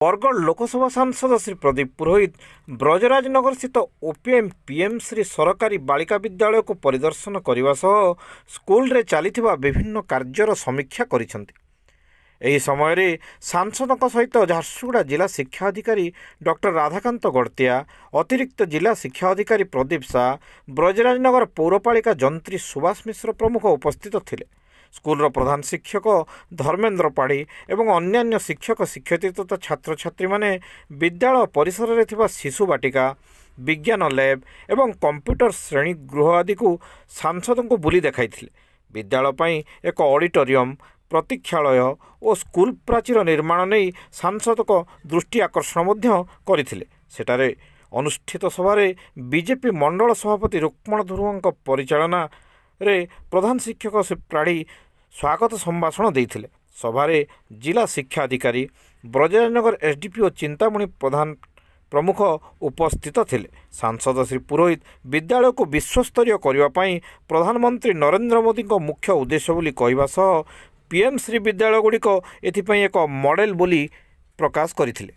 बरगढ़ लोकसभा सांसद श्री प्रदीप पुरोहित ब्रजराजनगर स्थित OPM PM Shri सरकारी बालिका विद्यालय को परिदर्शन करने सह स्कूल रे चलीथिबा विभिन्न कार्यर समीक्षा करिसेंति। एही समय रे सांसदों सहित झारसुगुड़ा जिला शिक्षा अधिकारी डॉक्टर राधाकांत गड़तिया, अतिरिक्त जिला शिक्षा अधिकारी प्रदीप शाह, ब्रजराजनगर पौरपालिका जंत्री सुभाष मिश्र प्रमुख उपस्थित थिले। स्कूल प्रधान शिक्षक धर्मेन्द्र पाढ़ी एवं अन्यान्य शिक्षक शिक्षयित्री तथा छात्र छात्री माने विद्यालय परिसर में थिबा शिशु बाटिका, विज्ञान लैब एवं कंप्यूटर श्रेणी गृह आदि को सांसद को बुली देखाइथिले। विद्यालय पई एक ऑडिटोरियम, प्रतीक्षालय और स्कूल प्राचीर निर्माण नहीं सांसद को दृष्टि आकर्षण करथिले। सेटारे अनुष्ठित सभारे बीजेपी मंडल सभापति रुक्मण ध्रुवों परिचालना रे प्रधान शिक्षक श्री प्राढ़ी स्वागत संभाषण देइथिले। सभारे जिला शिक्षा अधिकारी ब्रजराजनगर एसडीपीओ चिंतामणि प्रधान प्रमुख उपस्थित थिले। सांसद श्री पुरोहित विद्यालय को विश्वस्तरीय करने पाई प्रधानमंत्री नरेंद्र मोदी को मुख्य उद्देश्य बोली कहवा सह पीएम श्री विद्यालय गुड़िक एथिपाई एक मॉडल बोली प्रकाश करथिले।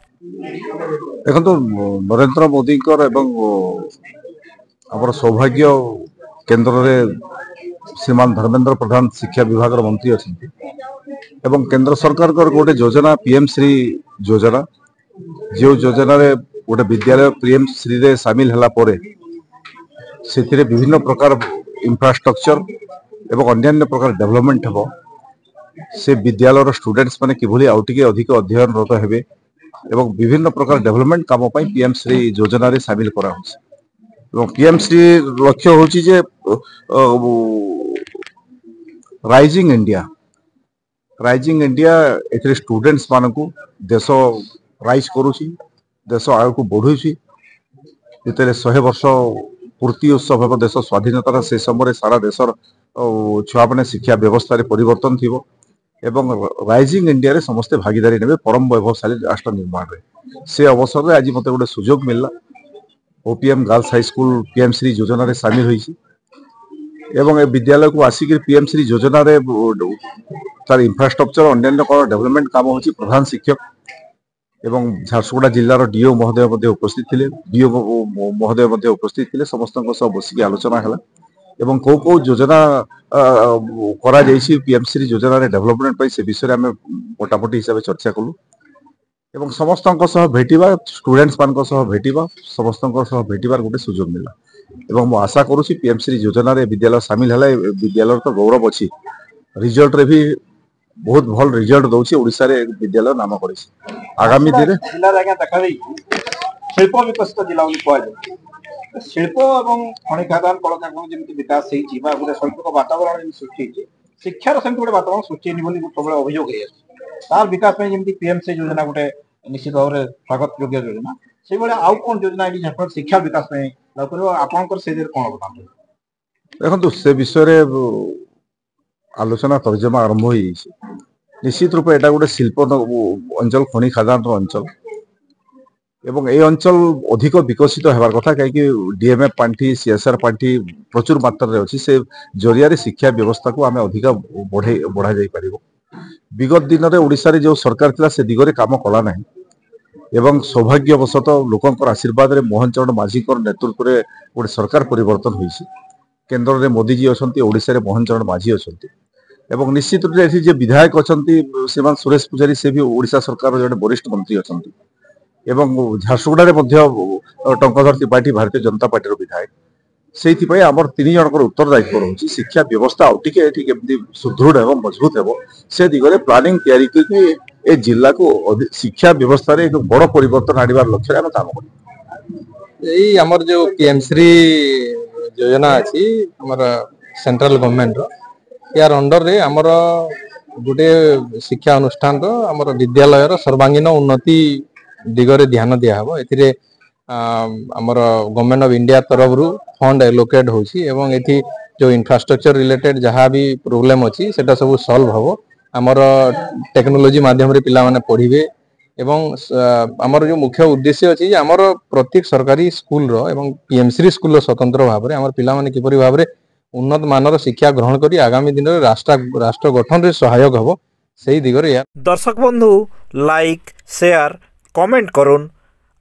देखो नरेंद्र मोदी आमर सौभाग्य केन्द्र रे श्रीमान धर्मेन्द्र प्रधान शिक्षा विभाग मंत्री अच्छा एवं केंद्र सरकार गोटे योजना पीएम श्री योजना जो योजना रे गोटे विद्यालय पीएम श्री रे सामिल हला परे से विभिन्न प्रकार इंफ्रास्ट्रक्चर एवं अन्य प्रकार डेवलपमेंट हेबो। से विद्यालय स्टूडेंट्स माने किभली आउटिके अधिक अध्ययनरत हेबे एवं विभिन्न प्रकार डेवलपमेंट काम पई पीएम श्री योजना रे सामिल करा होछि। पीएम श्री लक्ष्य होची जे राइजिंग इंडिया एथरे स्टूडेंट्स मानकू देश राइज करूची, देश आगू बढ़ुची। जेतेले 100 वर्ष पूर्ति उत्सव हेब देश स्वाधीनतार से समय सारा देशर छुआ मैंने शिक्षा व्यवस्था रे परिवर्तन थिबो एवं राइजिंग इंडिया रे समस्ते भागीदारी नेबे परम वैभवशाली राष्ट्र निर्माण रे। से अवसर रे आज मते गोटे सुजोग मिलला। OPM girls high school PM Shri योजना रे शामिल होईछि एवं ए विद्यालय को आसिक पीएम श्री योजना रे तार इंफ्रास्ट्रक्चर अन्य डेवलपमेंट काम होछि। प्रधान शिक्षक एवं झारसुगुड़ा जिलार डीओ महोदय मध्ये उपस्थित थिले, डीओ महोदय मध्ये उपस्थित थिले। समस्तक सह बसिक आलोचना हला एवं को योजना करा जाइछि पीएम श्री योजना रे डेवलपमेंट पई से विषय आमे मोटामोटी हिसाब से चर्चा कलु एवं समस्तक सह भेटिबा, स्टूडेंट्स मान सह भेटिबा, समस्तक सह भेटिबार गोटे सुजोग मिला एवं मो आशा करूछि पीएम श्री योजना रे विद्यालय शामिल हला। विद्यालय तो गौरव अछि, रिजल्ट रे भी बहुत भल रिजल्ट दउछि, ओडिसा रे विद्यालय नाम करिछि। आगामी दिन जिला जागा देखा देई शिल्प विकसित जिला बोली कहै छै। शिल्प एवं खनि खादान कलकारखाना जेमति विकास हेछि बा गोटे शैक्षिक वातावरण सृष्टि हेछि, शिक्षार सहित गोटे वातावरण सृष्टि हेनि बोली सबले अभियोग हे अछि। तार विकास में जेमति पीएम से योजना गोटे निश्चित भाव में स्वागत योग्य योजना, से भाई आउ कौन योजना ये झारखंड शिक्षा विकास में आपंकर से कौन बताते? देखो से विषय रे आलोचना तर्जमा आरंभ हो निश्चित रूप एटा गोटे शिल्प अंचल, खनि खादान अंचल एवं ए अंचल अधिक विकसित होबार कथा कहीं डीएमएफ पांठी, सीएसआर पांठी प्रचुर मात्रा रे अछि। से जरिया रे शिक्षा व्यवस्था को आमे अधिक बढ़ा जाई परिबो। विगत दिन में ओडिशा रे जो सरकार थिला से दिगरे काम कला नहीं एवं सौभाग्यवशत लोकंकर आशीर्वाद रे मोहन चरण माझी नेतृत्व रे गोटे सरकार परिवर्तन होईछि। केंद्र रे मोदी जी अछंती, ओडिशा रे मोहन चरण माझी अछंती एवं निश्चित रूप से जे विधायक अछंती श्रीमान सुरेश पुजारी से भी ओडिशा सरकार जड़े वरिष्ठ मंत्री अछंती एवं झारसुगुड़ा रे मध्य टंकधर त्रिपाठी भारतीय जनता पार्टी रो विधायक। से आमर 3 जनकर उत्तरदायित्व रही शिक्षा व्यवस्था आउटिके केमती सुदृढ़ एवं मजबूत हेबो से दिगरे प्लानिंग तैयारी करके ए जिला को शिक्षा व्यवस्था रे एक बड़ परिवर्तन आनिबार लक्ष्य रे हम काम करू। एई हमर जो पीएम श्री योजना अछि हमर सेंट्रल गवर्नमेंट रो यार अंडर रे हमर गुटे शिक्षा अनुष्ठान रो हमर विद्यालय रो सर्वांगीन उन्नति दिगरे ध्यान दिया हबो। एथिरे हमर गवर्नमेंट ऑफ इंडिया तरफ रु फंड एलोकेट होछि एवं एथि जो इंफ्रास्ट्रक्चर रिलेटेड जहाँ भी प्रॉब्लम अछि सेटा सब सॉल्व हबो। हमर टेक्नोलॉजी माध्यम रे पिला माने पढ़िबे एवं हमर जो मुख्य उद्देश्य अछि हमर प्रत्येक सरकारी स्कूल रो एवं पीएमसी स्कूल रो स्वतंत्र भाव रे हमर पिला माने किपरि भाव रे उन्नत मानर शिक्षा ग्रहण करी आगामी दिन रे राष्ट्र गठन रे सहायक हबो। सेही दिगरे। दर्शक बंधु लाइक, शेयर, कमेंट करुन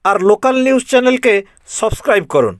और लोकल न्यूज़ चैनल के सब्सक्राइब करुन।